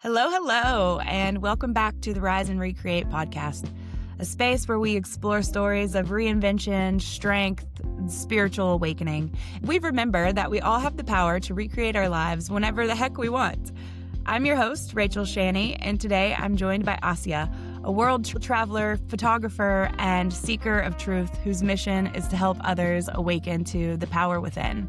Hello, hello, and welcome back to the Rise and Recreate podcast, a space where we explore stories of reinvention, strength, and spiritual awakening. We remember that we all have the power to recreate our lives whenever the heck we want. I'm your host, Raechel Shannie, and today I'm joined by Asiya, a world traveler, photographer, and seeker of truth whose mission is to help others awaken to the power within.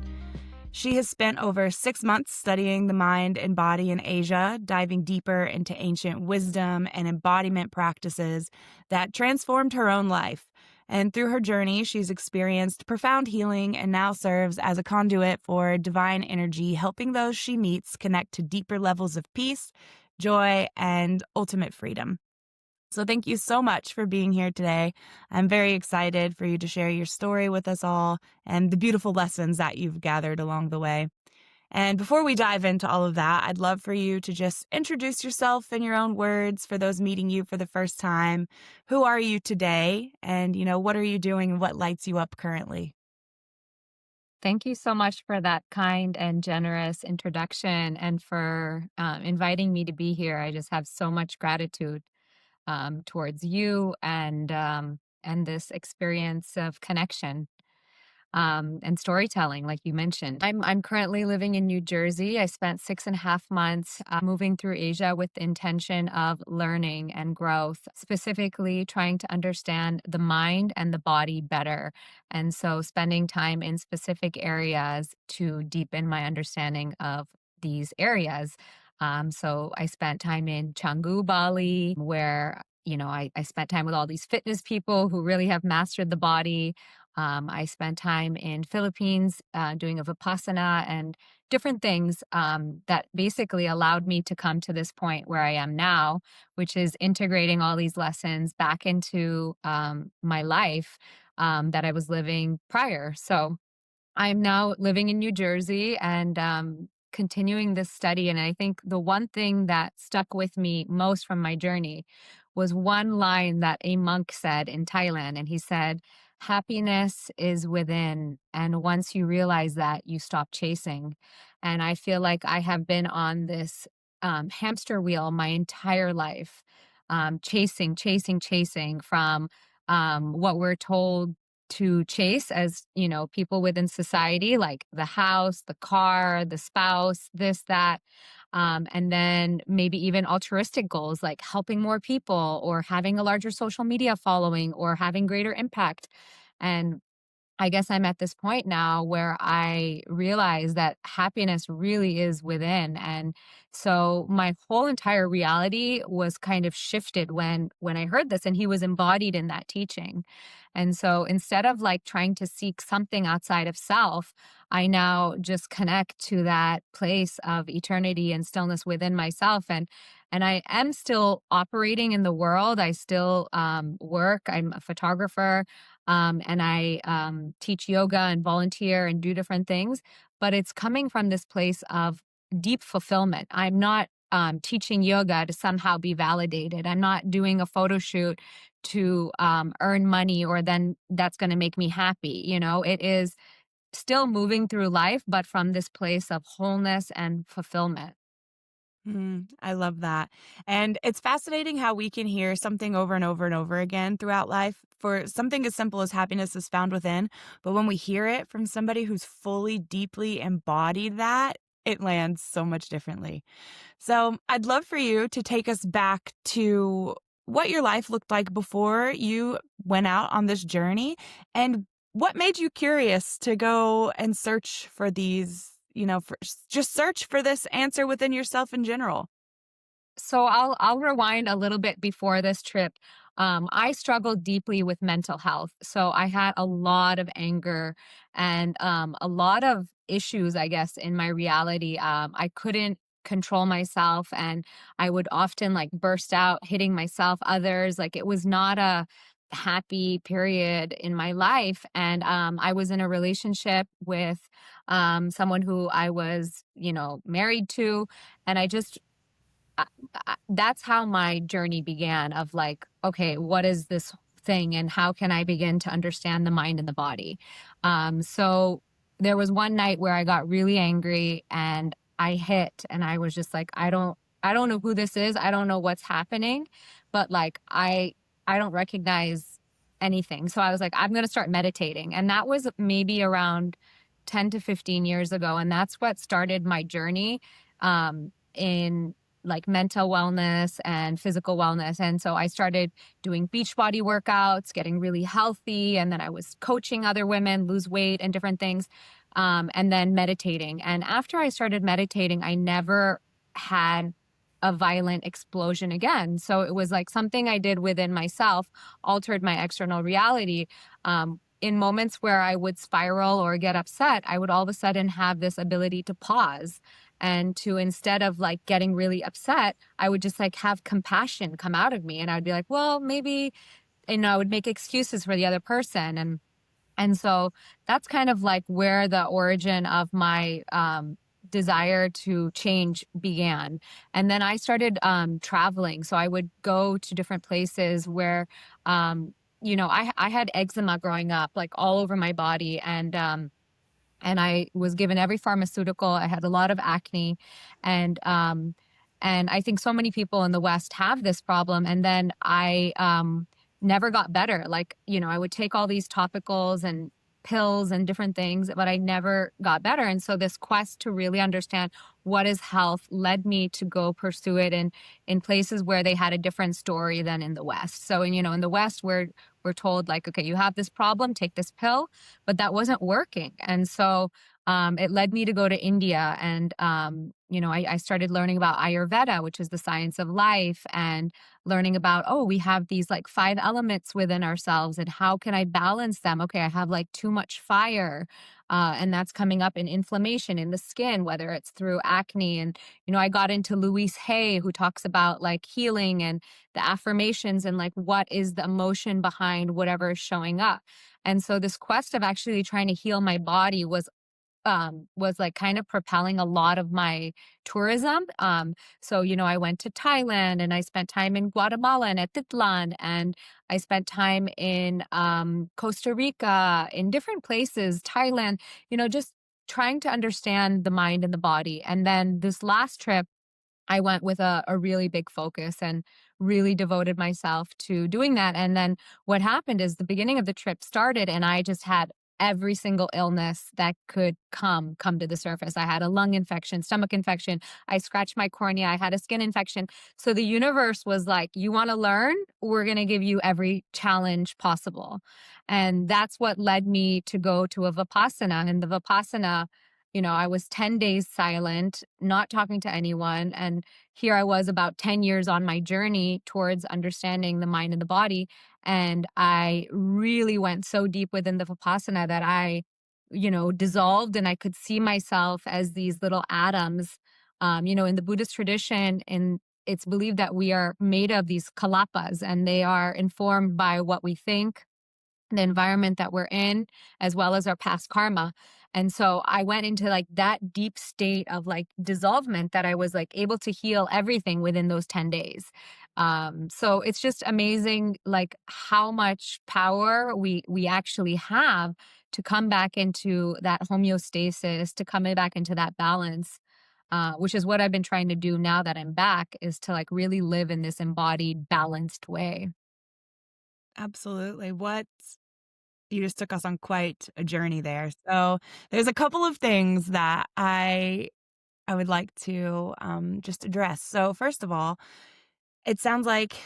She has spent over 6 months studying the mind and body in Asia, diving deeper into ancient wisdom and embodiment practices that transformed her own life. And through her journey, she's experienced profound healing and now serves as a conduit for divine energy, helping those she meets connect to deeper levels of peace, joy, and ultimate freedom. So thank you so much for being here today. I'm very excited for you to share your story with us all and the beautiful lessons that you've gathered along the way. And before we dive into all of that, I'd love for you to just introduce yourself in your own words for those meeting you for the first time. Who are you today? And, what are you doing and what lights you up currently? Thank you so much for that kind and generous introduction and for inviting me to be here. I just have so much gratitude towards you and this experience of connection and storytelling, like you mentioned. I'm currently living in New Jersey. I spent 6.5 months moving through Asia with the intention of learning and growth, specifically trying to understand the mind and the body better. And so spending time in specific areas to deepen my understanding of these areas. So I spent time in Canggu, Bali, where I spent time with all these fitness people who really have mastered the body. I spent time in Philippines doing a Vipassana and different things that basically allowed me to come to this point where I am now, which is integrating all these lessons back into my life that I was living prior. So I'm now living in New Jersey and continuing this study. And I think the one thing that stuck with me most from my journey was one line that a monk said in Thailand. And he said, "Happiness is within. And once you realize that, you stop chasing." And I feel like I have been on this hamster wheel my entire life, chasing from what we're told to chase as, people within society, like the house, the car, the spouse, this, that. And then maybe even altruistic goals like helping more people or having a larger social media following or having greater impact. And I guess I'm at this point now where I realize that happiness really is within. And so my whole entire reality was kind of shifted when I heard this, and he was embodied in that teaching. And so instead of like trying to seek something outside of self, I now just connect to that place of eternity and stillness within myself. And I am still operating in the world. I still work. I'm a photographer. And I teach yoga and volunteer and do different things, but it's coming from this place of deep fulfillment. I'm not teaching yoga to somehow be validated. I'm not doing a photo shoot to earn money or then that's going to make me happy. It is still moving through life, but from this place of wholeness and fulfillment. I love that. And it's fascinating how we can hear something over and over and over again throughout life for something as simple as happiness is found within. But when we hear it from somebody who's fully, deeply embodied that, it lands so much differently. So I'd love for you to take us back to what your life looked like before you went out on this journey and what made you curious to go and search for these, just search for this answer within yourself in general. So I'll rewind a little bit before this trip. I struggled deeply with mental health. So I had a lot of anger and a lot of issues, I guess, in my reality. I couldn't control myself and I would often like burst out hitting myself, others. Like it was not a happy period in my life. And I was in a relationship with someone who I was, married to. And that's how my journey began of like, okay, what is this thing and how can I begin to understand the mind and the body? So there was one night where I got really angry and I hit and I was just like, I don't I don't know who this is. I don't know what's happening, but like I don't recognize anything. So I was like, I'm going to start meditating. And that was maybe around 10 to 15 years ago. And that's what started my journey in like mental wellness and physical wellness. And so I started doing beach body workouts, getting really healthy. And then I was coaching other women lose weight and different things. And then meditating. And after I started meditating, I never had a violent explosion again. So it was like something I did within myself altered my external reality. In moments where I would spiral or get upset, I would all of a sudden have this ability to pause and to, instead of like getting really upset, I would just like have compassion come out of me. And I'd be like, well, maybe, I would make excuses for the other person. And so that's kind of like where the origin of my desire to change began. And then I started traveling. So I would go to different places where, I had eczema growing up, like all over my body. And I was given every pharmaceutical. I had a lot of acne, and I think so many people in the West have this problem. And then I never got better. Like, I would take all these topicals and pills and different things, but I never got better. And so this quest to really understand what is health led me to go pursue it in places where they had a different story than in the West. So, in the West, we're told like, okay, you have this problem, take this pill, but that wasn't working. And so it led me to go to India. And, I started learning about Ayurveda, which is the science of life, and learning about, oh, we have these like 5 elements within ourselves, and how can I balance them? Okay, I have like too much fire. And that's coming up in inflammation in the skin, whether it's through acne. And, I got into Louise Hay, who talks about like healing and the affirmations and like what is the emotion behind whatever is showing up. And so this quest of actually trying to heal my body was like kind of propelling a lot of my tourism. So, I went to Thailand, and I spent time in Guatemala and Atitlan, and I spent time in Costa Rica, in different places, Thailand, just trying to understand the mind and the body. And then this last trip, I went with a really big focus and really devoted myself to doing that. And then what happened is the beginning of the trip started, and I just had every single illness that could come to the surface. I had a lung infection, stomach infection. I scratched my cornea. I had a skin infection. So the universe was like, you want to learn? We're going to give you every challenge possible. And that's what led me to go to a Vipassana. And the Vipassana, I was 10 days silent, not talking to anyone. And here I was about 10 years on my journey towards understanding the mind and the body. And I really went so deep within the Vipassana that I, dissolved, and I could see myself as these little atoms. In the Buddhist tradition, and it's believed that we are made of these kalapas, and they are informed by what we think, the environment that we're in, as well as our past karma. And so I went into like that deep state of like dissolvement that I was like able to heal everything within those 10 days. So it's just amazing like how much power we actually have to come back into that homeostasis, to come back into that balance. Which is what I've been trying to do now that I'm back, is to like really live in this embodied, balanced way. Absolutely. You just took us on quite a journey there. So there's a couple of things that I would like to just address. So first of all, it sounds like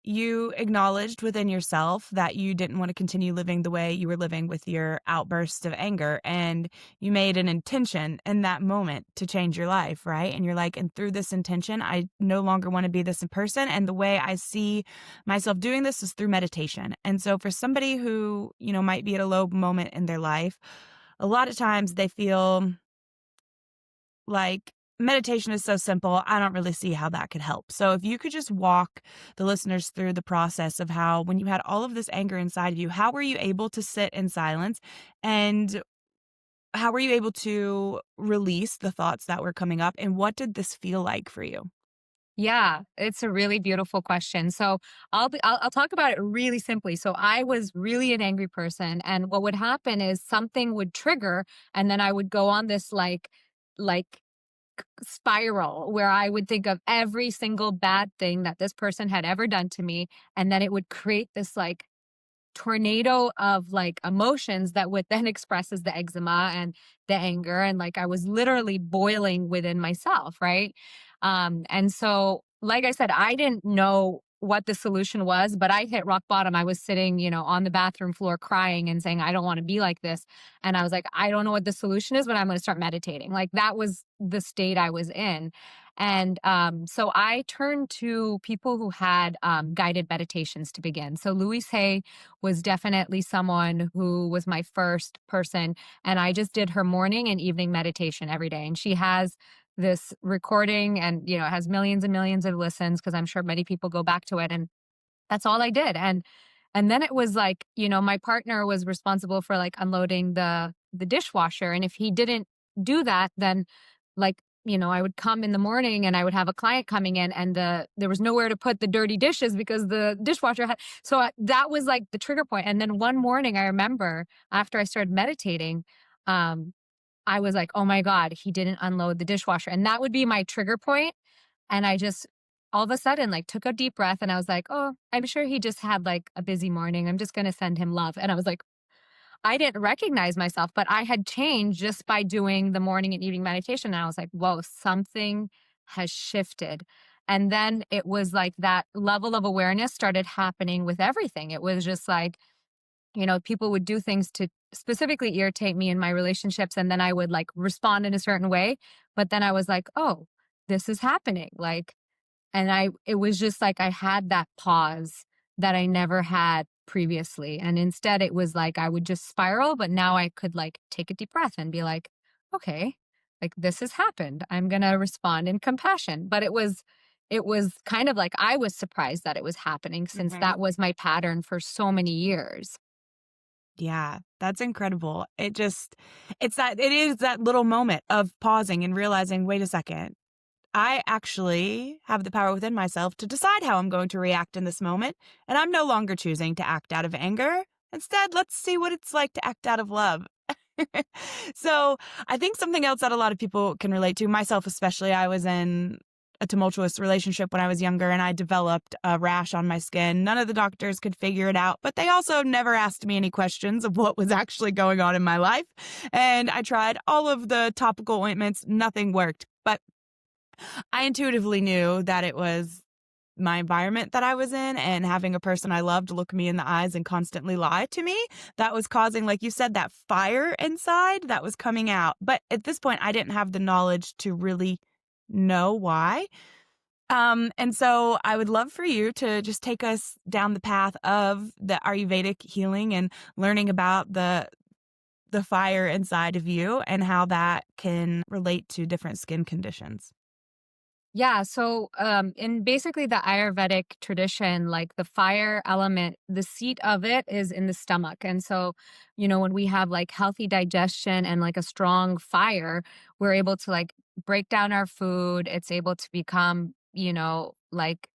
you acknowledged within yourself that you didn't want to continue living the way you were living with your outbursts of anger, and you made an intention in that moment to change your life, right? And you're like, and through this intention, I no longer want to be this in person. And the way I see myself doing this is through meditation. And so for somebody who, might be at a low moment in their life, a lot of times they feel like meditation is so simple. I don't really see how that could help. So if you could just walk the listeners through the process of how, when you had all of this anger inside of you, how were you able to sit in silence, and how were you able to release the thoughts that were coming up, and what did this feel like for you? Yeah, it's a really beautiful question. So I'll talk about it really simply. So I was really an angry person, and what would happen is something would trigger, and then I would go on this like spiral where I would think of every single bad thing that this person had ever done to me. And then it would create this like tornado of like emotions that would then express as the eczema and the anger. And like I was literally boiling within myself. Right. And so, like I said, I didn't know what the solution was, but I hit rock bottom. I was sitting, on the bathroom floor crying and saying, I don't want to be like this. And I was like, I don't know what the solution is, but I'm going to start meditating. Like that was the state I was in. And so I turned to people who had guided meditations to begin. So Louise Hay was definitely someone who was my first person. And I just did her morning and evening meditation every day. And she has this recording and, it has millions and millions of listens because I'm sure many people go back to it. And that's all I did. And then it was like, my partner was responsible for like unloading the dishwasher. And if he didn't do that, then like, I would come in the morning and I would have a client coming in and there was nowhere to put the dirty dishes because the dishwasher had, so that was like the trigger point. And then one morning I remember after I started meditating, I was like, oh my God, he didn't unload the dishwasher. And that would be my trigger point. And I just all of a sudden like took a deep breath and I was like, oh, I'm sure he just had like a busy morning. I'm just going to send him love. And I was like, I didn't recognize myself, but I had changed just by doing the morning and evening meditation. And I was like, whoa, something has shifted. And then it was like that level of awareness started happening with everything. It was just like, people would do things to specifically irritate me in my relationships. And then I would like respond in a certain way. But then I was like, oh, this is happening. Like, it was just like I had that pause that I never had previously. And instead it was like I would just spiral, but now I could like take a deep breath and be like, okay, like this has happened. I'm going to respond in compassion. But it was kind of like I was surprised that it was happening since Mhm. that was my pattern for so many years. Yeah, that's incredible. It is that little moment of pausing and realizing, wait a second, I actually have the power within myself to decide how I'm going to react in this moment, and I'm no longer choosing to act out of anger. Instead, let's see what it's like to act out of love. So, I think something else that a lot of people can relate to, myself especially, I was in a tumultuous relationship when I was younger and I developed a rash on my skin. None of the doctors could figure it out, but they also never asked me any questions of what was actually going on in my life. And I tried all of the topical ointments, nothing worked. But I intuitively knew that it was my environment that I was in and having a person I loved look me in the eyes and constantly lie to me that was causing, like you said, that fire inside that was coming out. But at this point, I didn't have the knowledge to really know why. And so I would love for you to just take us down the path of the Ayurvedic healing and learning about the fire inside of you and how that can relate to different skin conditions. Yeah, so in basically the Ayurvedic tradition, like the fire element, the seat of it is in the stomach. And so, when we have like healthy digestion and like a strong fire, we're able to like break down our food. It's able to become, like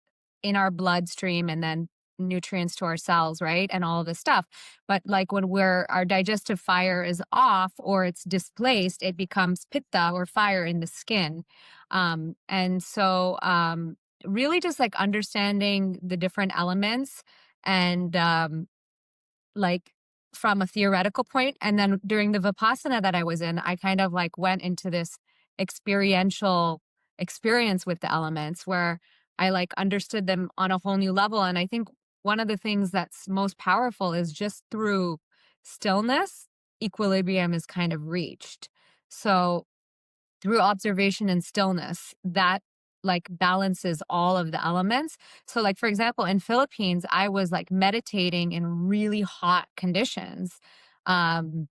in our bloodstream and then nutrients to our cells, right? And all of this stuff. But like when our digestive fire is off or it's displaced, it becomes pitta or fire in the skin. And so really just like understanding the different elements and like from a theoretical point. And then during the Vipassana that I was in, I kind of like went into this experiential experience with the elements where I like understood them on a whole new level. And I think one of the things that's most powerful is just through stillness, equilibrium is kind of reached. So through observation and stillness that like balances all of the elements. So like for example in Philippines I was like meditating in really hot conditions. um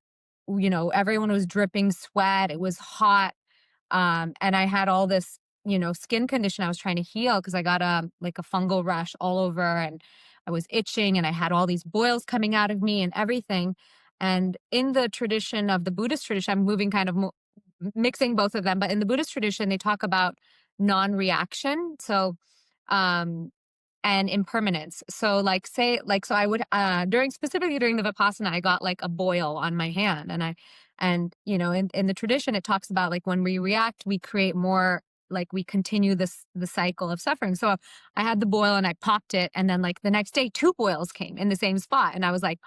Everyone was dripping sweat, it was hot. And I had all this skin condition I was trying to heal because I got a fungal rash all over and I was itching and I had all these boils coming out of me and everything. And in the tradition of the Buddhist tradition, I'm moving kind of mixing both of them, but in the Buddhist tradition, they talk about non-reaction. So, um, and impermanence. So like say like so I would specifically during the Vipassana I got like a boil on my hand and And, in the tradition, it talks about like when we react, we create more, like we continue the cycle of suffering. So I had the boil and I popped it. And then like the next day, two boils came in the same spot. And I was like,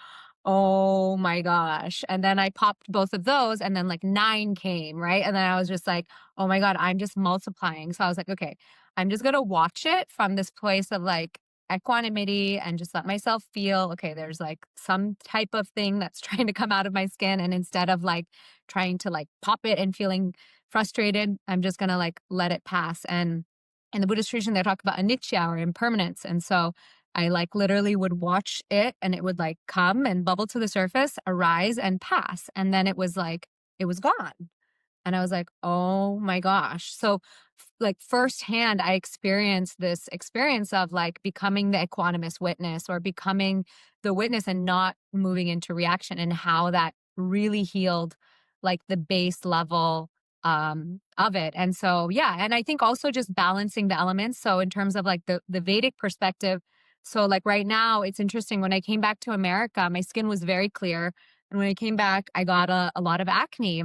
oh my gosh. And then I popped both of those and then like nine came, right? And then I was just like, oh my God, I'm just multiplying. So I was like, okay, I'm just going to watch it from this place of like equanimity and just let myself feel, okay, there's like some type of thing that's trying to come out of my skin. And instead of like trying to like pop it and feeling frustrated, I'm just going to like let it pass. And in the Buddhist tradition, they talk about anicca or impermanence. And so I like literally would watch it and it would like come and bubble to the surface, arise and pass. And then it was like, it was gone. And I was like, oh my gosh. So, like, firsthand, I experienced this experience of like becoming the equanimous witness or becoming the witness and not moving into reaction, and how that really healed like the base level of it. And so, yeah. And I think also just balancing the elements. So, in terms of like the Vedic perspective, so like right now, it's interesting. When I came back to America, my skin was very clear. And when I came back, I got a lot of acne,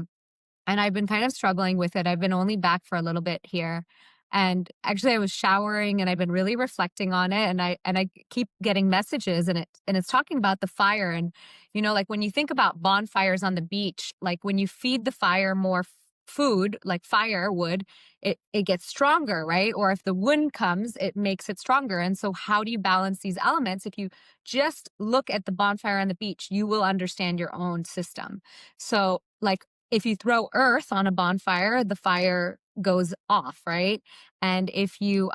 and I've been kind of struggling with it. I've been only back for a little bit here. And actually I was showering and I've been really reflecting on it, and I keep getting messages, and it's talking about the fire. And like when you think about bonfires on the beach, like when you feed the fire more food, like firewood, it gets stronger, right? Or if the wind comes, it makes it stronger. And so how do you balance these elements? If you just look at the bonfire on the beach, you will understand your own system. So like if you throw earth on a bonfire, the fire goes off, right? And if you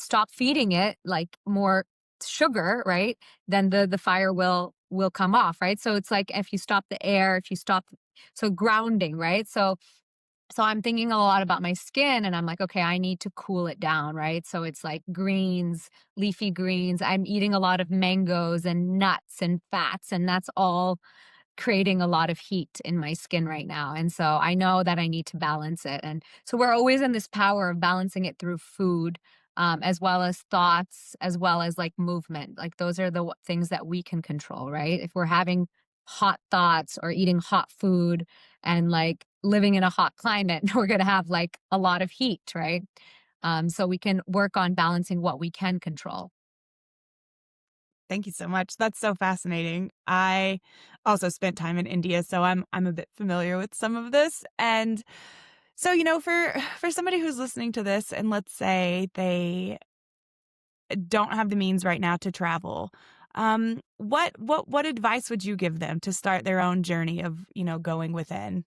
stop feeding it like more sugar, right, then the fire will come off, right? So it's like if you stop the air, if you stop, so grounding, right? So I'm thinking a lot about my skin, and I'm like, okay, I need to cool it down, right? So it's like greens, leafy greens. I'm eating a lot of mangoes and nuts and fats, and that's all creating a lot of heat in my skin right now. And so I know that I need to balance it. And so we're always in this power of balancing it through food, as well as thoughts, as well as like movement. Like those are the things that we can control, right? If we're having hot thoughts or eating hot food and like living in a hot climate, we're going to have like a lot of heat, right? So we can work on balancing what we can control. Thank you so much. That's so fascinating. I also spent time in India, so I'm a bit familiar with some of this. And so, for somebody who's listening to this and let's say they don't have the means right now to travel, what advice would you give them to start their own journey of, going within?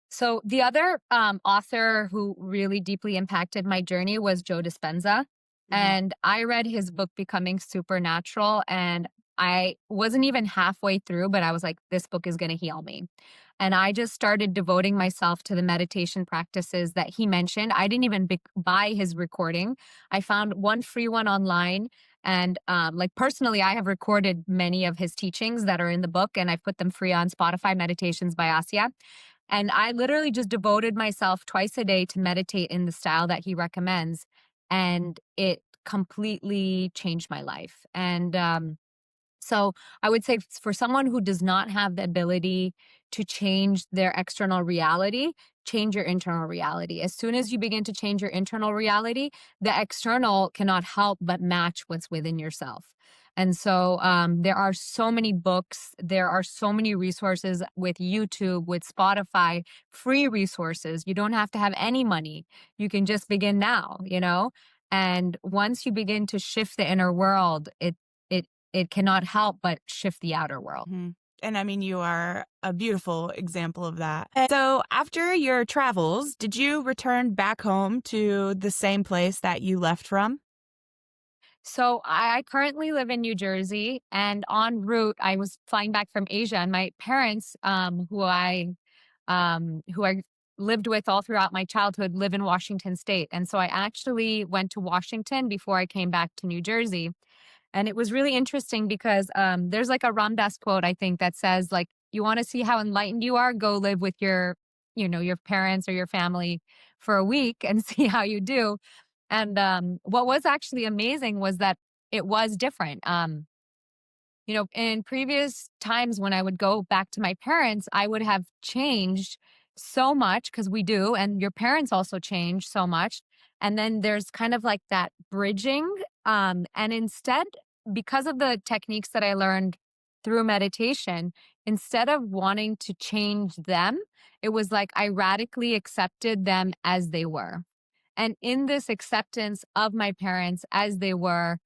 So the other author who really deeply impacted my journey was Joe Dispenza. Mhm. And I read his book, Becoming Supernatural, and I wasn't even halfway through, but I was like, this book is going to heal me. And I just started devoting myself to the meditation practices that he mentioned. I didn't even buy his recording. I found one free one online. And like personally, I have recorded many of his teachings that are in the book, and I've put them free on Spotify, Meditations by Asiya. And I literally just devoted myself twice a day to meditate in the style that he recommends. And it completely changed my life. And so I would say for someone who does not have the ability to change their external reality, change your internal reality. As soon as you begin to change your internal reality, the external cannot help but match what's within yourself. And so there are so many books, there are so many resources with YouTube, with Spotify, free resources. You don't have to have any money. You can just begin now. And once you begin to shift the inner world, it cannot help but shift the outer world. Mhm. And I mean, you are a beautiful example of that. And so, after your travels, did you return back home to the same place that you left from? So I currently live in New Jersey, and en route, I was flying back from Asia, and my parents, who I lived with all throughout my childhood, live in Washington State, and so I actually went to Washington before I came back to New Jersey. And it was really interesting because there's like a Ram Dass quote, I think, that says like, you want to see how enlightened you are, go live with your parents or your family for a week and see how you do. And what was actually amazing was that it was different. In previous times when I would go back to my parents, I would have changed so much because we do, and your parents also change so much. And then there's kind of like that bridging. And instead, because of the techniques that I learned through meditation, instead of wanting to change them, it was like I radically accepted them as they were. And in this acceptance of my parents as they were,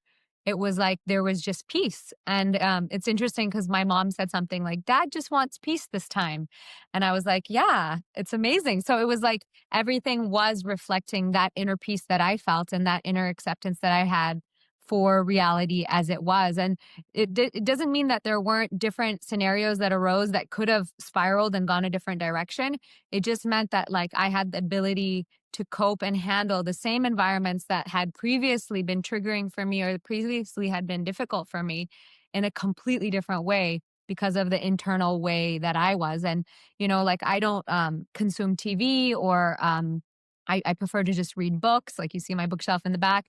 it was like there was just peace. And it's interesting because my mom said something like, Dad just wants peace this time. And I was like, yeah, it's amazing. So it was like everything was reflecting that inner peace that I felt and that inner acceptance that I had for reality as it was. And it doesn't mean that there weren't different scenarios that arose that could have spiraled and gone a different direction. It just meant that like I had the ability to cope and handle the same environments that had previously been triggering for me or previously had been difficult for me in a completely different way because of the internal way that I was. And, like I don't consume TV or I prefer to just read books. Like you see my bookshelf in the back.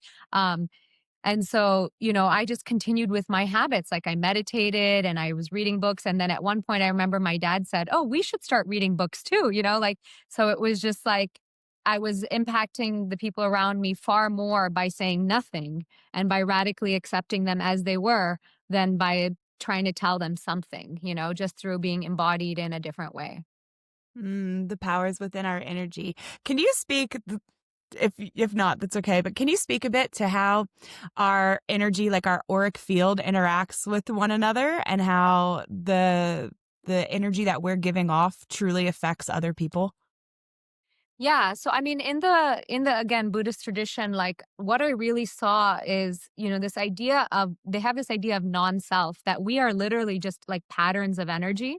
And so, I just continued with my habits. Like I meditated and I was reading books. And then at one point, I remember my dad said, "Oh, we should start reading books too." Like, so it was just like I was impacting the people around me far more by saying nothing and by radically accepting them as they were than by trying to tell them something, just through being embodied in a different way. The powers within our energy. Can you speak, if not, that's okay, but can you speak a bit to how our energy, like our auric field, interacts with one another and how the energy that we're giving off truly affects other people? Yeah. So I mean, in the again Buddhist tradition, like what I really saw is, this idea of they have this idea of non-self, that we are literally just like patterns of energy.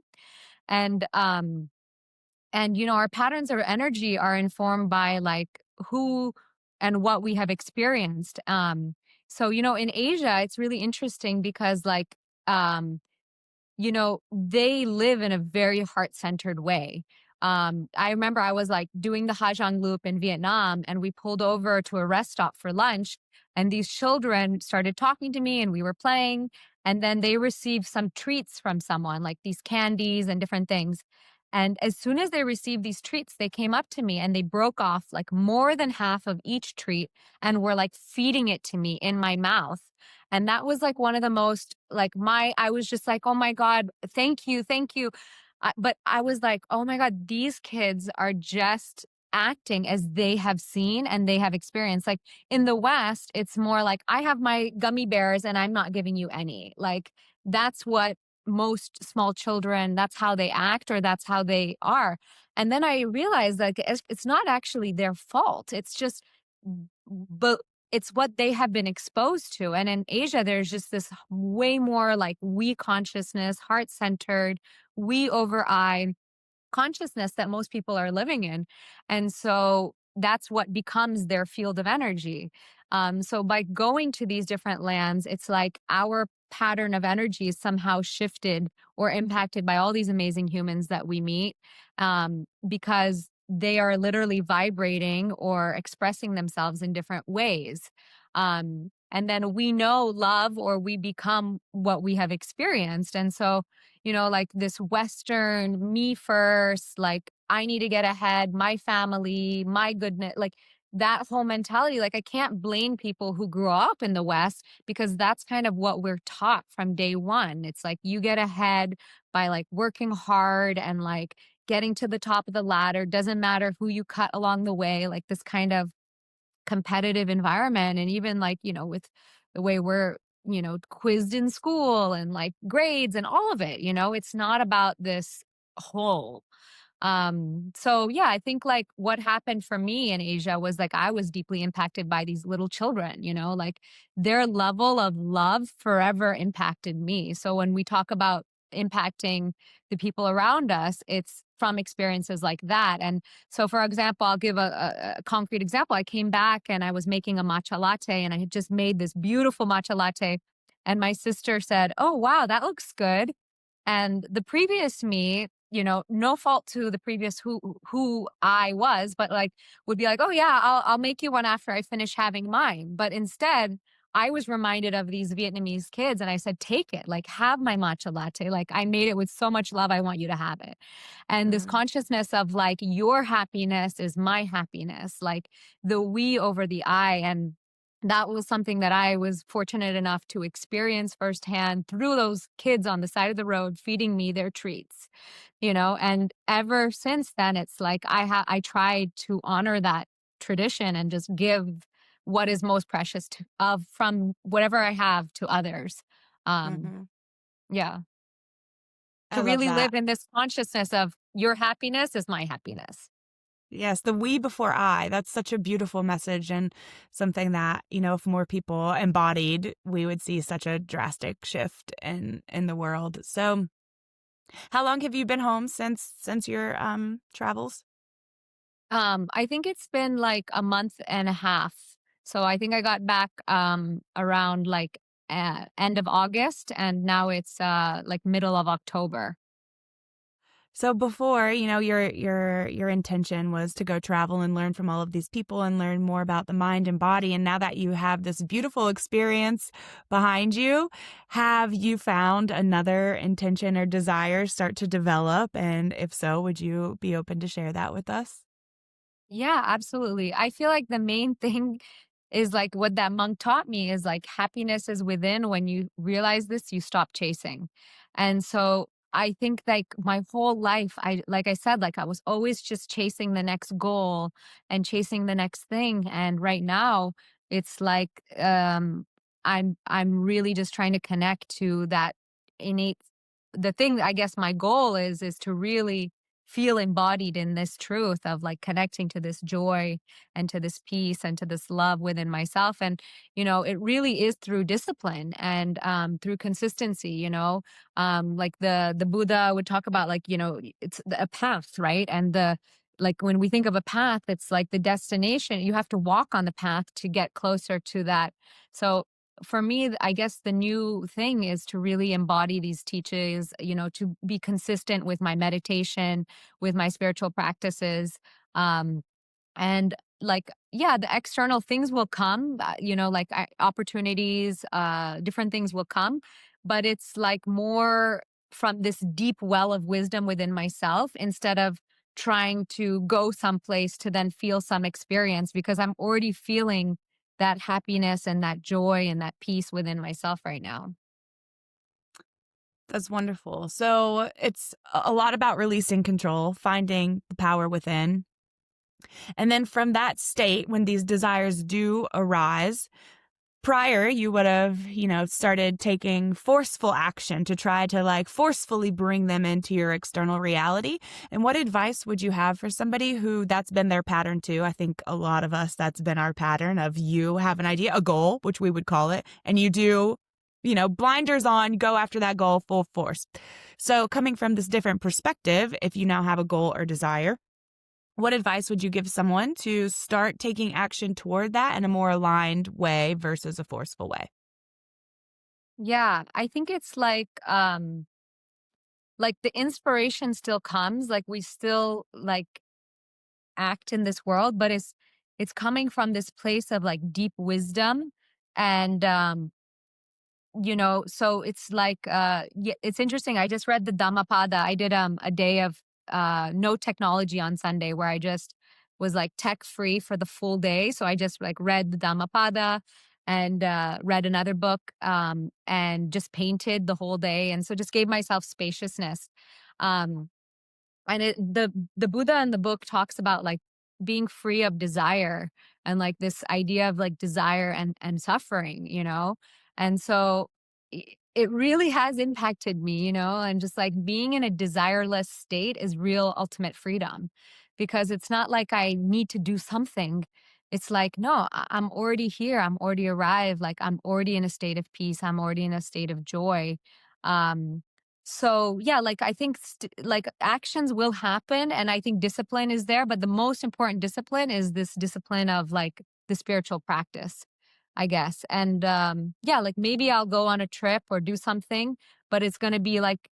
And our patterns of energy are informed by like who and what we have experienced. So, in Asia, it's really interesting because like um they live in a very heart-centered way. I remember I was like doing the Hajong Loop in Vietnam and we pulled over to a rest stop for lunch and these children started talking to me and we were playing and then they received some treats from someone like these candies and different things. And as soon as they received these treats, they came up to me and they broke off like more than half of each treat and were like feeding it to me in my mouth. And that was like one of the most like I was just like, oh my God, thank you, thank you. But I was like, oh my God, these kids are just acting as they have seen and they have experienced. Like in the West, it's more like, I have my gummy bears and I'm not giving you any. Like that's what most small children, that's how they act or that's how they are. And then I realized like it's not actually their fault. It's just, but it's what they have been exposed to. And in Asia, there's just this way more like we consciousness, heart centered, we over I consciousness that most people are living in. And so that's what becomes their field of energy. So by going to these different lands, it's like our pattern of energy is somehow shifted or impacted by all these amazing humans that we meet because they are literally vibrating or expressing themselves in different ways. And then we know love or we become what we have experienced. And so like this Western me first, like I need to get ahead, my family, my goodness, like that whole mentality. Like I can't blame people who grew up in the West because that's kind of what we're taught from day one. It's like you get ahead by like working hard and like getting to the top of the ladder. Doesn't matter who you cut along the way, like this kind of competitive environment. And even like, with the way we're, quizzed in school and like grades and all of it, it's not about this whole. So yeah, I think like what happened for me in Asia was like I was deeply impacted by these little children, like their level of love forever impacted me. So when we talk about impacting the people around us, it's from experiences like that. And so, for example, I'll give a concrete example. I came back and I was making a matcha latte, and I had just made this beautiful matcha latte. And my sister said, "Oh, wow, that looks good." And the previous me, no fault to the previous who I was, but like would be like, "Oh yeah, I'll make you one after I finish having mine." But instead, I was reminded of these Vietnamese kids and I said, take it, like have my matcha latte. Like I made it with so much love. I want you to have it. And this Mm, consciousness of like, your happiness is my happiness, like the we over the I. And that was something that I was fortunate enough to experience firsthand through those kids on the side of the road feeding me their treats, and ever since then, it's like I tried to honor that tradition and just give what is most precious from whatever I have to others. Um, mhm. yeah, I to love really that. live in this consciousness of your happiness is my happiness. Yes, the we before I. That's such a beautiful message and something that, if more people embodied, we would see such a drastic shift in the world. So, how long have you been home since your travels? I think it's been like a month and a half. So I think I got back around like end of August, and now it's like middle of October. So before, your intention was to go travel and learn from all of these people and learn more about the mind and body. And now that you have this beautiful experience behind you, have you found another intention or desire start to develop? And if so, would you be open to share that with us? Yeah, absolutely. I feel like the main thing is like what that monk taught me is like happiness is within. When you realize this, you stop chasing. And so I think like my whole life, like I said, like I was always just chasing the next goal and chasing the next thing. And right now it's like I'm really just trying to connect to that innate the thing. I guess my goal is to really feel embodied in this truth of like connecting to this joy and to this peace and to this love within myself. And it really is through discipline and through consistency. Like the Buddha would talk about, like, it's a path, right? And the like when we think of a path, it's like the destination. You have to walk on the path to get closer to that. So for me, I guess the new thing is to really embody these teachings, to be consistent with my meditation, with my spiritual practices. Um, and like, yeah, the external things will come, like opportunities, different things will come, but it's like more from this deep well of wisdom within myself instead of trying to go someplace to then feel some experience, because I'm already feeling that happiness and that joy and that peace within myself right now. That's wonderful. So it's a lot about releasing control, finding the power within. And then from that state, when these desires do arise, prior, you would have, started taking forceful action to try to like forcefully bring them into your external reality. And what advice would you have for somebody who that's been their pattern too? I think a lot of us, that's been our pattern of you have an idea, a goal, which we would call it, and you do, blinders on, go after that goal full force. So coming from this different perspective, if you now have a goal or desire, what advice would you give someone to start taking action toward that in a more aligned way versus a forceful way? Yeah, I think it's like the inspiration still comes, like we still like act in this world, but it's coming from this place of like deep wisdom. And so it's like yeah, it's interesting. I just read the Dhammapada. I did a day of no technology on Sunday, where I just was like tech free for the full day. So I just like read the Dhammapada and read another book, and just painted the whole day, and so just gave myself spaciousness. um and the Buddha in the book talks about like being free of desire, and like this idea of like desire and suffering, and so it really has impacted me, and just like being in a desireless state is real ultimate freedom, because it's not like I need to do something. It's like, no, I'm already here, I'm already arrived, like I'm already in a state of peace, I'm already in a state of joy. um so yeah, like I think like actions will happen, and I think discipline is there, but the most important discipline is this discipline of like the spiritual practice, I guess. And yeah, like maybe I'll go on a trip or do something, but it's going to be like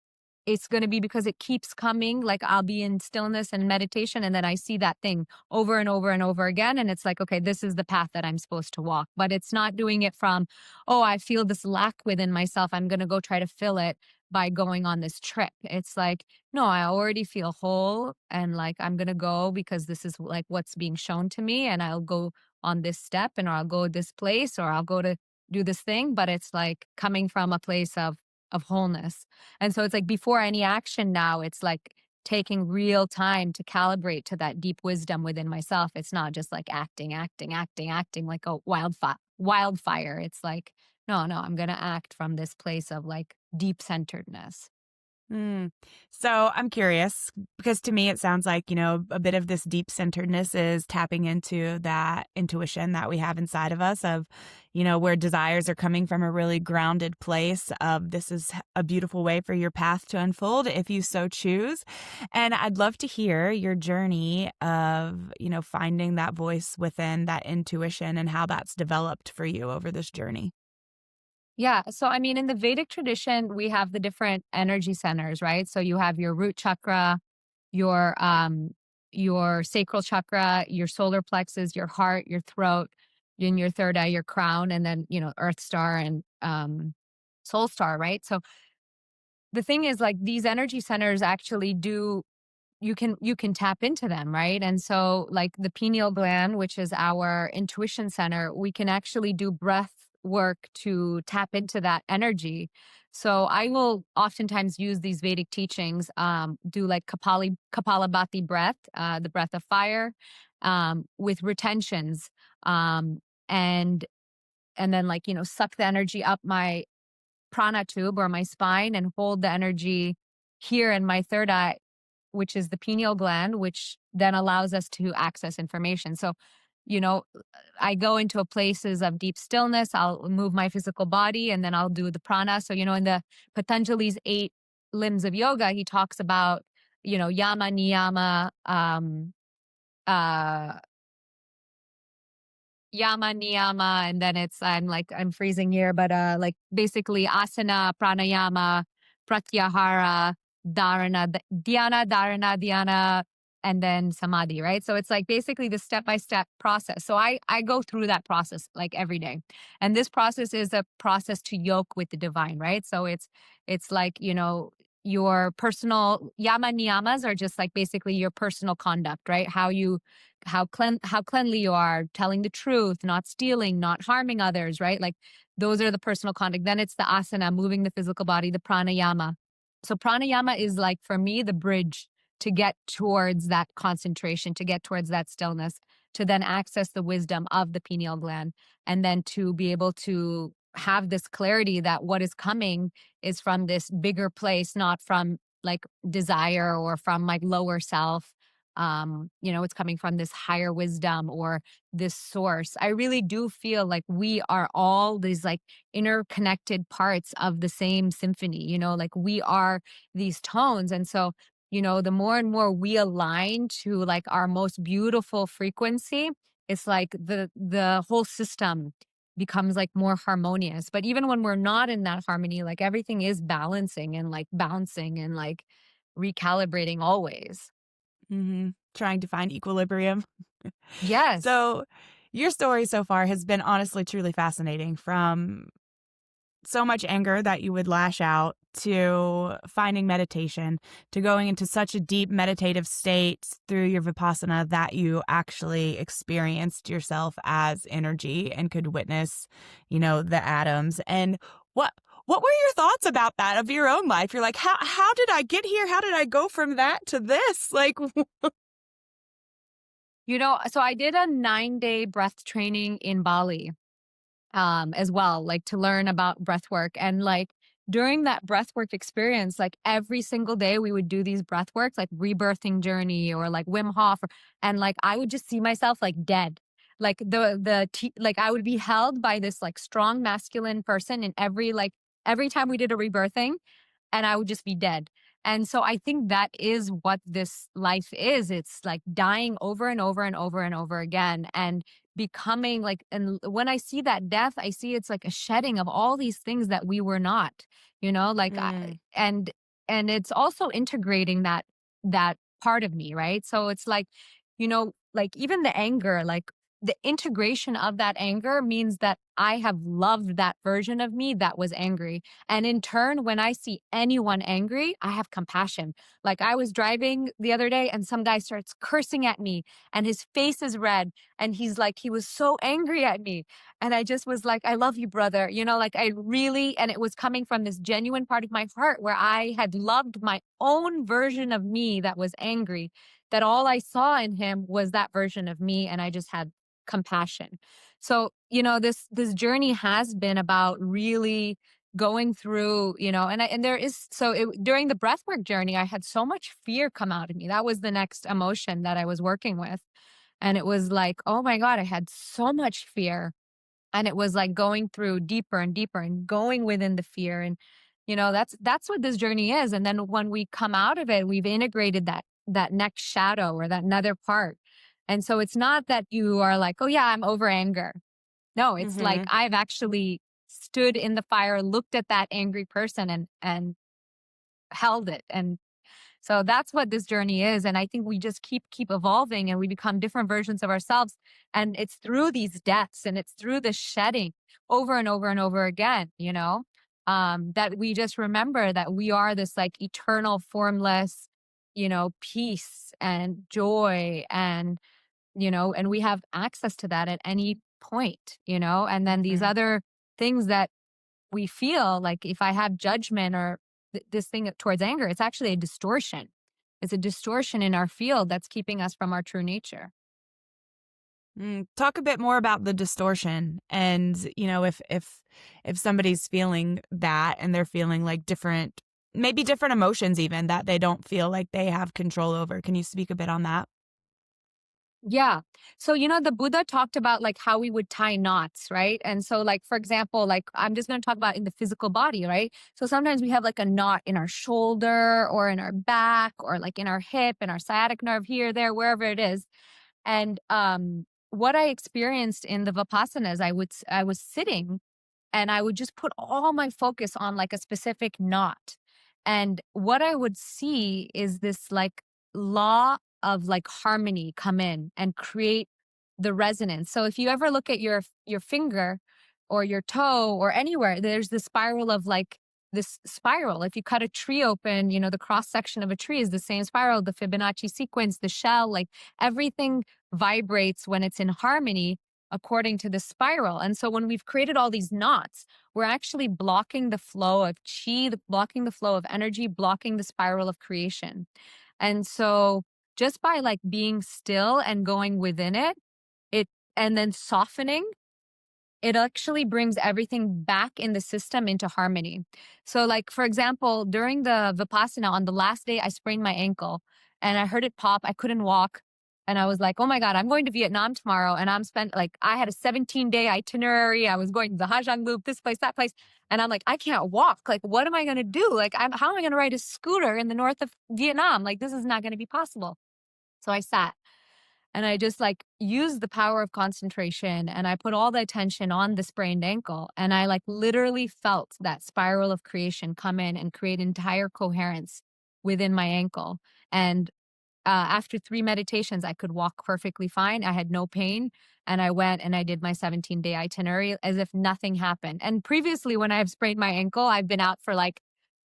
it's going to be because it keeps coming. Like I'll be in stillness and meditation, and then I see that thing over and over and over again. And it's like, okay, this is the path that I'm supposed to walk. But it's not doing it from, oh, I feel this lack within myself. I'm going to go try to fill it by going on this trip. It's like, no, I already feel whole. And like, I'm going to go because this is like what's being shown to me. And I'll go on this step, and or I'll go this place, or I'll go to do this thing. But it's like coming from a place of wholeness. And so it's like before any action now, it's like taking real time to calibrate to that deep wisdom within myself. It's not just like acting like a wildfire. It's like, no, no, I'm going to act from this place of like deep centeredness. Mm. So I'm curious because to me it sounds like, a bit of this deep centeredness is tapping into that intuition that we have inside of us of, where desires are coming from a really grounded place of this is a beautiful way for your path to unfold if you so choose. And I'd love to hear your journey of, finding that voice within that intuition and how that's developed for you over this journey. Yeah. So, I mean, in the Vedic tradition, we have the different energy centers, right? So you have your root chakra, your sacral chakra, your solar plexus, your heart, your throat, in your third eye, your crown, and then, earth star and soul star, right? So the thing is like these energy centers actually do you can tap into them, right? And so like the pineal gland, which is our intuition center, we can actually do breath work to tap into that energy. So I will oftentimes use these Vedic teachings, do like Kapalabhati breath, the breath of fire, with retentions, um, and and then like suck the energy up my prana tube or my spine and hold the energy here in my third eye, which is the pineal gland, which then allows us to access information. So, you know, I go into places of deep stillness. I'll move my physical body and then I'll do the prana. So, in the Patanjali's 8 limbs of yoga, he talks about, yama, niyama, uh, yama niyama, and then I'm freezing here, but like basically asana, pranayama, pratyahara, dhyana, and then samadhi, right? So it's like basically the step-by-step process. So I go through that process like every day. And this process is a process to yoke with the divine, right? So it's like, your personal yama niyamas are just like basically your personal conduct, right? How cleanly you are, telling the truth, not stealing, not harming others, right? Like those are the personal conduct. Then it's the asana, moving the physical body, the pranayama. So pranayama is like for me the bridge to get towards that concentration, to get towards that stillness, to then access the wisdom of the pineal gland, and then to be able to have this clarity that what is coming is from this bigger place, not from like desire or from like lower self. It's coming from this higher wisdom or this source. I really do feel like we are all these like interconnected parts of the same symphony, like we are these tones. And so, the more and more we align to like our most beautiful frequency, it's like the whole system becomes like more harmonious. But even when we're not in that harmony, like everything is balancing and like bouncing and like recalibrating always. Trying to find equilibrium. Yes. So, your story so far has been honestly truly fascinating from so much anger that you would lash out to finding meditation to going into such a deep meditative state through your vipassana that you actually experienced yourself as energy and could witness, the atoms. And what were your thoughts about that of your own life? You're like, how did I get here? How did I go from that to this? Like, So I did a 9-day breath training in Bali, as well, like to learn about breath work. And like during that breath work experience, like every single day we would do these breath works, like rebirthing journey or like Wim Hof, and like I would just see myself like dead. Like like I would be held by this like strong masculine person in every time we did a rebirthing, and I would just be dead. And so I think that is what this life is. It's like dying over and over and over and over again and becoming like, and when I see that death, I see it's like a shedding of all these things that we were not, like, mm, and it's also integrating that part of me, right? So it's like, like even the anger, like the integration of that anger means that I have loved that version of me that was angry. And in turn, when I see anyone angry, I have compassion. Like I was driving the other day and some guy starts cursing at me and his face is red and he's like, he was so angry at me. And I just was like, I love you, brother. Like I really, and it was coming from this genuine part of my heart where I had loved my own version of me that was angry, that all I saw in him was that version of me. And I just had compassion. So, this journey has been about really going through, and there is, during the breathwork journey, I had so much fear come out of me. That was the next emotion that I was working with. And it was like, oh my God, I had so much fear. And it was like going through deeper and deeper and going within the fear. And, that's what this journey is. And then when we come out of it, we've integrated that next shadow or that nether part. And so it's not that you are like, oh yeah, I'm over anger. No, it's like Mm-hmm. I've actually stood in the fire, looked at that angry person and held it. And so that's what this journey is. And I think we just keep evolving and we become different versions of ourselves. And it's through these deaths and it's through the shedding over and over and over again, that we just remember that we are this like eternal, formless, peace and joy and we have access to that at any point, and then these Mm-hmm. other things that we feel like if I have judgment or this thing towards anger, it's actually a distortion. It's a distortion in our field that's keeping us from our true nature. Talk a bit more about the distortion, and if somebody's feeling that and they're feeling like maybe different emotions even that they don't feel like they have control over. Can you speak a bit on that? Yeah. So, the Buddha talked about like how we would tie knots, right? And so, like, for example, like I'm just going to talk about in the physical body, right? So sometimes we have like a knot in our shoulder or in our back or like in our hip and our sciatic nerve here, there, wherever it is. And what I experienced in the Vipassanas, I was sitting and I would just put all my focus on like a specific knot. And what I would see is this like law of like harmony come in and create the resonance. So if you ever look at your finger or your toe or anywhere, there's this spiral of like this spiral. If you cut a tree open, the cross section of a tree is the same spiral, the Fibonacci sequence, the shell, like everything vibrates when it's in harmony according to the spiral. And so when we've created all these knots, we're actually blocking the flow of chi, blocking the flow of energy, blocking the spiral of creation. And so just by like being still and going within it, it and then softening, it actually brings everything back in the system into harmony. So, like, for example, during the Vipassana on the last day, I sprained my ankle and I heard it pop. I couldn't walk. And I was like, oh my God, I'm going to Vietnam tomorrow. And I had a 17-day itinerary. I was going to the Ha Giang Loop, this place, that place. And I'm like, I can't walk. Like, what am I going to do? Like, how am I going to ride a scooter in the north of Vietnam? Like, this is not going to be possible. So I sat and I just like used the power of concentration and I put all the attention on the sprained ankle. And I like literally felt that spiral of creation come in and create entire coherence within my ankle. And after 3 meditations, I could walk perfectly fine. I had no pain. And I went and I did my 17-day itinerary as if nothing happened. And previously, when I've sprained my ankle, I've been out for like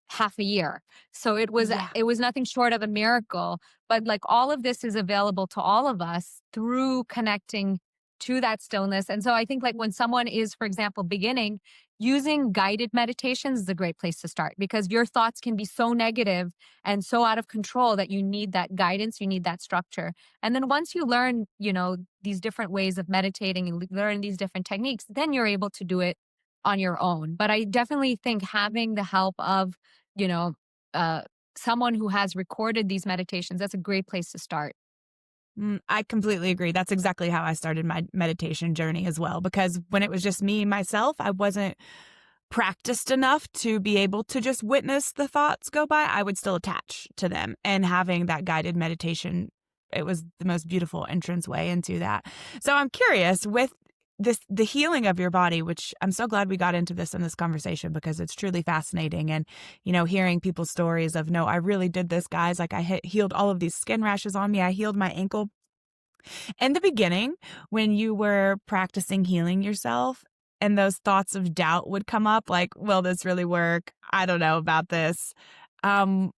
half a year. So Yeah. it was nothing short of a miracle, but like all of this is available to all of us through connecting to that stillness. And so I think like when someone is, for example, beginning, using guided meditations is a great place to start because your thoughts can be so negative and so out of control that you need that guidance, you need that structure. And then once you learn, these different ways of meditating and learn these different techniques, then you're able to do it on your own. But I definitely think having the help of you know, uh, someone who has recorded these meditations, that's a great place to start. I completely agree. That's exactly how I started my meditation journey as well, because when it was just me, myself, I wasn't practiced enough to be able to just witness the thoughts go by. I would still attach to them, and having that guided meditation, it was the most beautiful entrance way into that. So I'm curious, with the healing of your body, which I'm so glad we got into this in this conversation because it's truly fascinating. And, hearing people's stories of, no, I really did this, guys. Like I healed all of these skin rashes on me. I healed my ankle. In the beginning, when you were practicing healing yourself and those thoughts of doubt would come up, like, will this really work? I don't know about this. Um,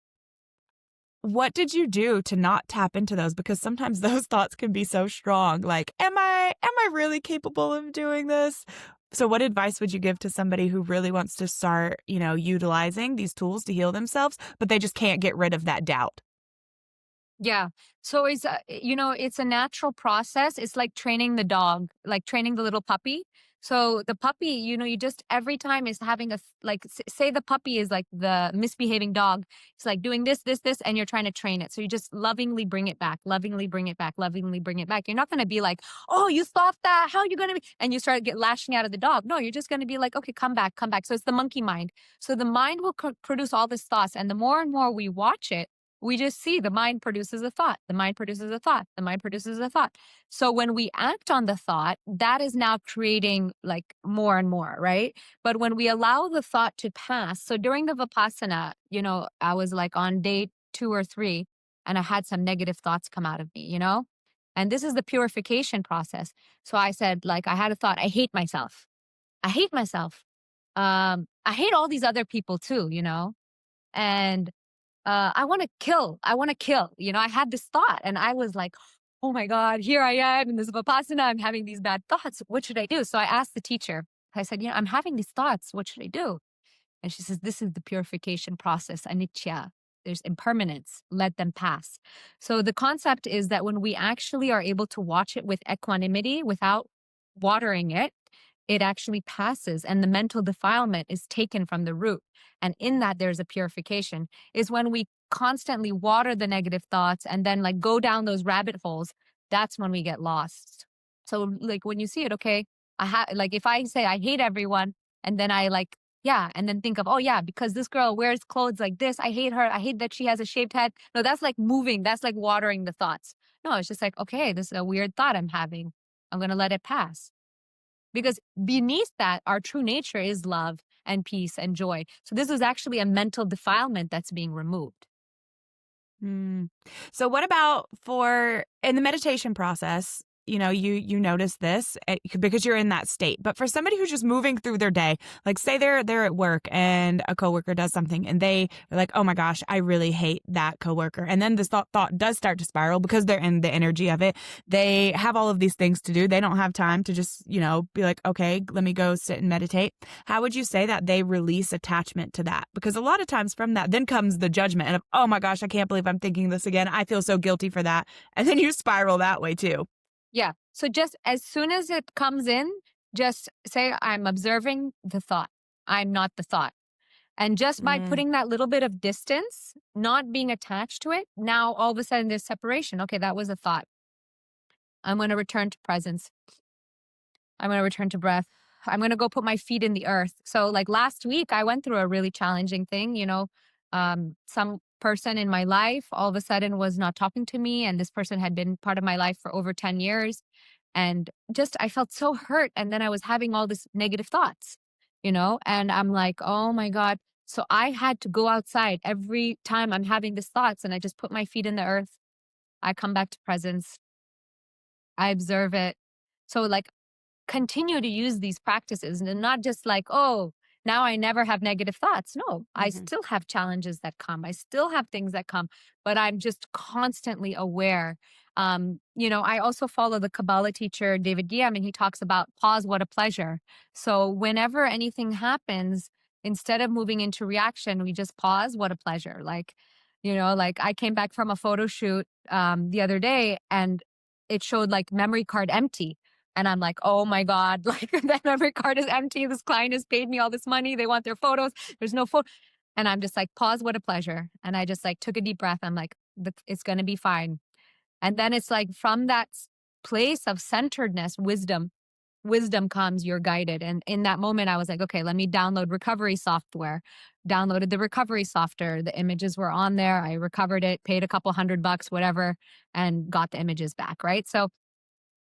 what did you do to not tap into those? Because sometimes those thoughts can be so strong. Like, am I really capable of doing this? So what advice would you give to somebody who really wants to start, utilizing these tools to heal themselves, but they just can't get rid of that doubt? Yeah. So it's a natural process. It's like training the dog, like training the little puppy. So the puppy, you just every time is having say the puppy is like the misbehaving dog. It's like doing this, this, this, and you're trying to train it. So you just lovingly bring it back, lovingly bring it back, lovingly bring it back. You're not going to be like, oh, you thought that. How are you going to be? And you start lashing out at the dog. No, you're just going to be like, okay, come back, come back. So it's the monkey mind. So the mind will produce all this thoughts. And the more and more we watch it, we just see the mind produces a thought, the mind produces a thought, the mind produces a thought. So when we act on the thought, that is now creating like more and more, right? But when we allow the thought to pass, so during the Vipassana, I was like on day 2 or 3 and I had some negative thoughts come out of me. And this is the purification process. So I said, like, I had a thought, I hate myself. I hate myself. I hate all these other people too. And I want to kill. I want to kill. I had this thought and I was like, oh my God, here I am in this Vipassana. I'm having these bad thoughts. What should I do? So I asked the teacher, I said, I'm having these thoughts. What should I do? And she says, this is the purification process, anicca. There's impermanence. Let them pass. So the concept is that when we actually are able to watch it with equanimity without watering it, it actually passes and the mental defilement is taken from the root. And in that, there's a purification. Is when we constantly water the negative thoughts and then like go down those rabbit holes, that's when we get lost. So like when you see it, okay, like if I say I hate everyone and then I like, yeah, and then think of, oh yeah, because this girl wears clothes like this, I hate her. I hate that she has a shaved head. No, that's like moving. That's like watering the thoughts. No, it's just like, okay, this is a weird thought I'm having. I'm going to let it pass. Because beneath that, our true nature is love and peace and joy. So this is actually a mental defilement that's being removed. Mm. So what about in the meditation process, you notice this because you're in that state. But for somebody who's just moving through their day, like say they're at work and a coworker does something and they're like, oh my gosh, I really hate that coworker. And then this thought does start to spiral because they're in the energy of it. They have all of these things to do. They don't have time to just, be like, okay, let me go sit and meditate. How would you say that they release attachment to that? Because a lot of times from that then comes the judgment of, oh my gosh, I can't believe I'm thinking this again. I feel so guilty for that. And then you spiral that way too. Yeah. So just as soon as it comes in, just say, I'm observing the thought. I'm not the thought. And just by Mm. putting that little bit of distance, not being attached to it, now all of a sudden there's separation. Okay, that was a thought. I'm going to return to presence. I'm going to return to breath. I'm going to go put my feet in the earth. So like last week, I went through a really challenging thing. Some person in my life all of a sudden was not talking to me. And this person had been part of my life for over 10 years. And just, I felt so hurt. And then I was having all this negative thoughts, and I'm like, oh my God. So I had to go outside every time I'm having these thoughts and I just put my feet in the earth. I come back to presence. I observe it. So like continue to use these practices and not just like, oh, now I never have negative thoughts. No, I Mhm. still have challenges that come. I still have things that come, but I'm just constantly aware. I also follow the Kabbalah teacher, David Guillaume, and he talks about pause, what a pleasure. So whenever anything happens, instead of moving into reaction, we just pause, what a pleasure. Like I came back from a photo shoot the other day and it showed like memory card empty. And I'm like, oh my God, like that memory card is empty. This client has paid me all this money. They want their photos. There's no photo. And I'm just like, pause, what a pleasure. And I just like took a deep breath. I'm like, it's going to be fine. And then it's like from that place of centeredness, wisdom comes, you're guided. And in that moment, I was like, okay, let me download recovery software. Downloaded the recovery software. The images were on there. I recovered it, paid a couple $100, whatever, and got the images back. Right. So,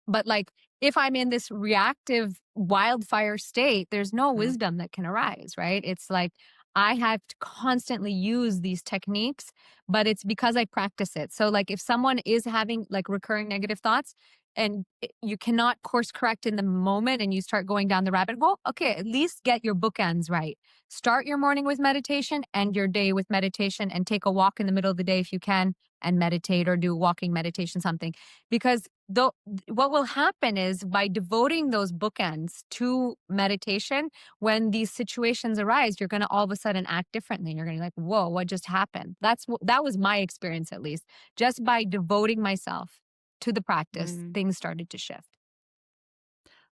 but like if I'm in this reactive wildfire state, there's no Mm. wisdom that can arise, right? It's like I have to constantly use these techniques, but it's because I practice it. So, like, if someone is having like recurring negative thoughts and you cannot course correct in the moment and you start going down the rabbit hole, okay, at least get your bookends right. Start your morning with meditation, end your day with meditation, and take a walk in the middle of the day if you can and meditate or do walking meditation, something. Because though what will happen is by devoting those bookends to meditation, when these situations arise, you're going to all of a sudden act differently. You're going to be like, whoa, what just happened? That was my experience, at least. Just by devoting myself to the practice, Mm. things started to shift.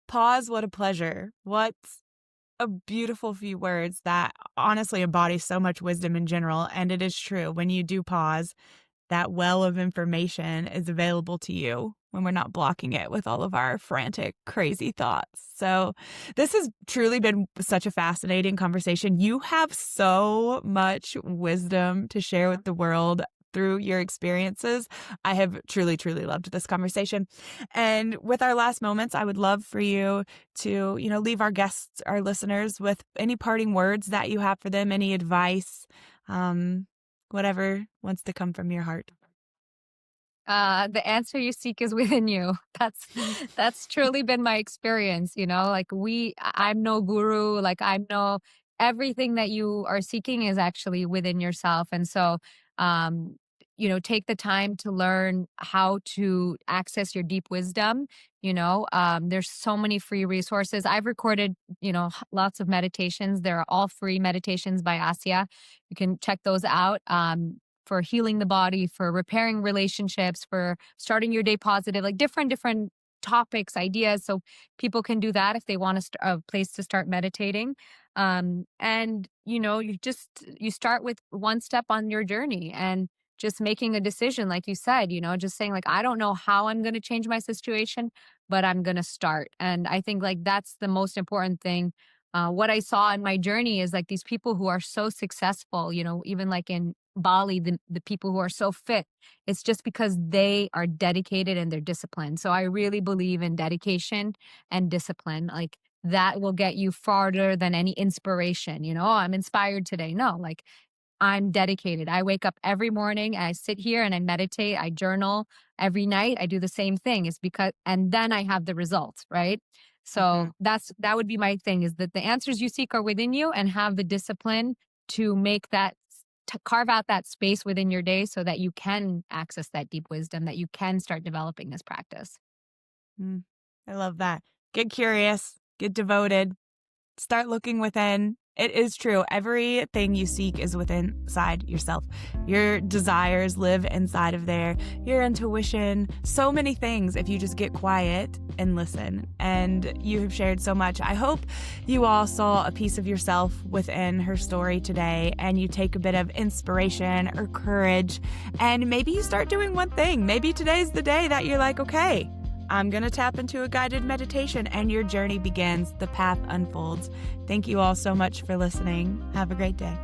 Pause, what a pleasure. What a beautiful few words that honestly embody so much wisdom in general. And it is true. When you do pause, that well of information is available to you when we're not blocking it with all of our frantic, crazy thoughts. So this has truly been such a fascinating conversation. You have so much wisdom to share with the world through your experiences. I have truly, truly loved this conversation. And with our last moments, I would love for you to, leave our guests, our listeners, with any parting words that you have for them, any advice, whatever wants to come from your heart. The answer you seek is within you. That's truly been my experience, like I'm no guru, like everything that you are seeking is actually within yourself. And so, um, take the time to learn how to access your deep wisdom. There's so many free resources. I've recorded, lots of meditations. They're all free meditations by Asiya. You can check those out. For healing the body, for repairing relationships, for starting your day positive, like different topics, ideas. So people can do that if they want a place to start meditating. And you start with one step on your journey and just making a decision, like you said, just saying like, I don't know how I'm going to change my situation, but I'm going to start. And I think like that's the most important thing. What I saw in my journey is like these people who are so successful, even like in Bali, the people who are so fit, it's just because they are dedicated and they're disciplined. So I really believe in dedication and discipline. Like that will get you farther than any inspiration. I'm inspired today. No, like I'm dedicated. I wake up every morning, I sit here and I meditate, I journal every night. I do the same thing. It's because, and then I have the results, right? Mhm. So that would be my thing, is that the answers you seek are within you, and have the discipline to to carve out that space within your day so that you can access that deep wisdom, that you can start developing this practice. Mm. I love that. Get curious, get devoted, start looking within. It is true. Everything you seek is within inside yourself. Your desires live inside of there. Your intuition, so many things if you just get quiet and listen. And you have shared so much. I hope you all saw a piece of yourself within her story today, and you take a bit of inspiration or courage, and maybe you start doing one thing. Maybe today's the day that you're like, okay, I'm going to tap into a guided meditation, and your journey begins. The path unfolds. Thank you all so much for listening. Have a great day.